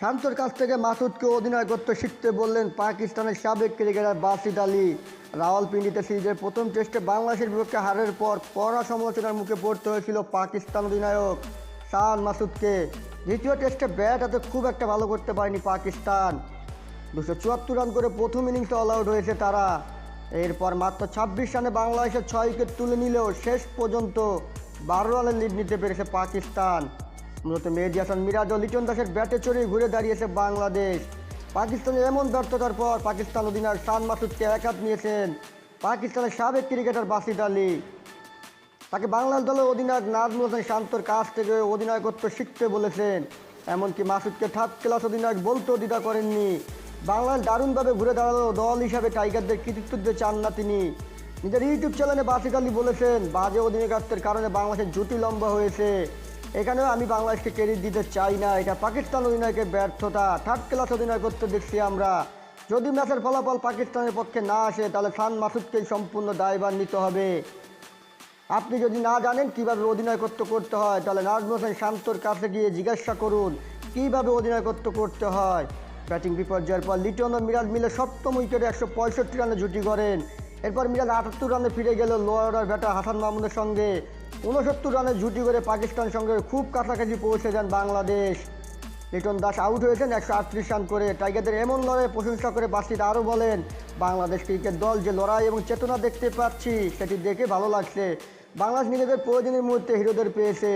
শান্তর কাছ থেকে মাসুদকে অধিনায়কত্ব শিখতে বললেন পাকিস্তানের সাবেক ক্রিকেটার বাসিদ আলী। রাওয়ালপিন্ডিতে সিরিজের প্রথম টেস্টে বাংলাদেশের বিপক্ষে হারের পর কড়া সমালোচনার মুখে পড়তে হয়েছিল পাকিস্তান অধিনায়ক শান মাসুদকে। দ্বিতীয় টেস্টে ব্যাট হাতে খুব একটা ভালো করতে পারেনি পাকিস্তান। 274 রান করে প্রথম ইনিংসে অল আউট হয়েছে তারা। এরপর মাত্র 26 রানে বাংলাদেশের 6 উইকেট তুলে নিলেও শেষ পর্যন্ত 12 রানের লিড নিতে পেরেছে পাকিস্তান। মূলত মেহেদী হাসান মিরাজ ও লিটন দাসের ব্যাটে চড়েই ঘুরে দাঁড়িয়েছে বাংলাদেশ। পাকিস্তানের এমন ব্যর্থতার পর পাকিস্তান অধিনায়ক শান মাসুদকে একাত নিয়েছেন পাকিস্তানের সাবেক ক্রিকেটার বাসিদ আলী। তাকে বাংলাদেশ দলের অধিনায়ক নাজমুল হোসেন শান্তর কাছ থেকে অধিনায়কত্ব শিখতে বলেছেন। এমনকি মাসুদকে থার্ড ক্লাস অধিনায়ক বলতেও দ্বিধা করেননি। বাংলাদেশ দারুণভাবে ঘুরে দাঁড়ালো দল হিসাবে টাইগারদের কৃতিত্ব দিতে চান না তিনি। নিজের ইউটিউব চ্যানেলে বাসিদ আলী বলেছেন, বাজে অধিনায়কত্বের কারণে বাংলাদেশের জুটি লম্বা হয়েছে। এখানেও আমি বাংলাদেশকে ক্রেডিট দিতে চাই না, এটা পাকিস্তান অধিনায়কের ব্যর্থতা। থার্ড ক্লাস অধিনায়কত্ব দেখছি আমরা। যদি ম্যাচের ফলাফল পাকিস্তানের পক্ষে না আসে তাহলে শান মাসুদকেই সম্পূর্ণ দায়ভার নিতে হবে। আপনি যদি না জানেন কীভাবে অধিনায়কত্ব করতে হয় তাহলে নাজমুল হোসেন শান্তর কাছে গিয়ে জিজ্ঞাসা করুন কীভাবে অধিনায়কত্ব করতে হয়। ব্যাটিং বিপর্যয়ের পর লিটন ও মিরাজ মিলে সপ্তম উইকেটে 165 রানে জুটি করেন। এরপর মিরাজ 78 রানে ফিরে গেল লোয়ার অর্ডার ব্যাটার হাসান মাহমুদের সঙ্গে। 69 রানে জুটি করে পাকিস্তান সঙ্গে খুব কাছাকাছি পৌঁছে যান বাংলাদেশ। লিটন দাস আউট হয়েছেন 138 রান করে। টাইগারদের এমন লড়াইয়ের প্রশংসা করে বাসিদ আরও বলেন, বাংলাদেশ ক্রিকেট দল যে লড়াই এবং চেতনা দেখতে পাচ্ছি সেটি দেখে ভালো লাগছে। বাংলাদেশ নিজেদের প্রয়োজনীয় মুহূর্তে হিরোদের পেয়েছে।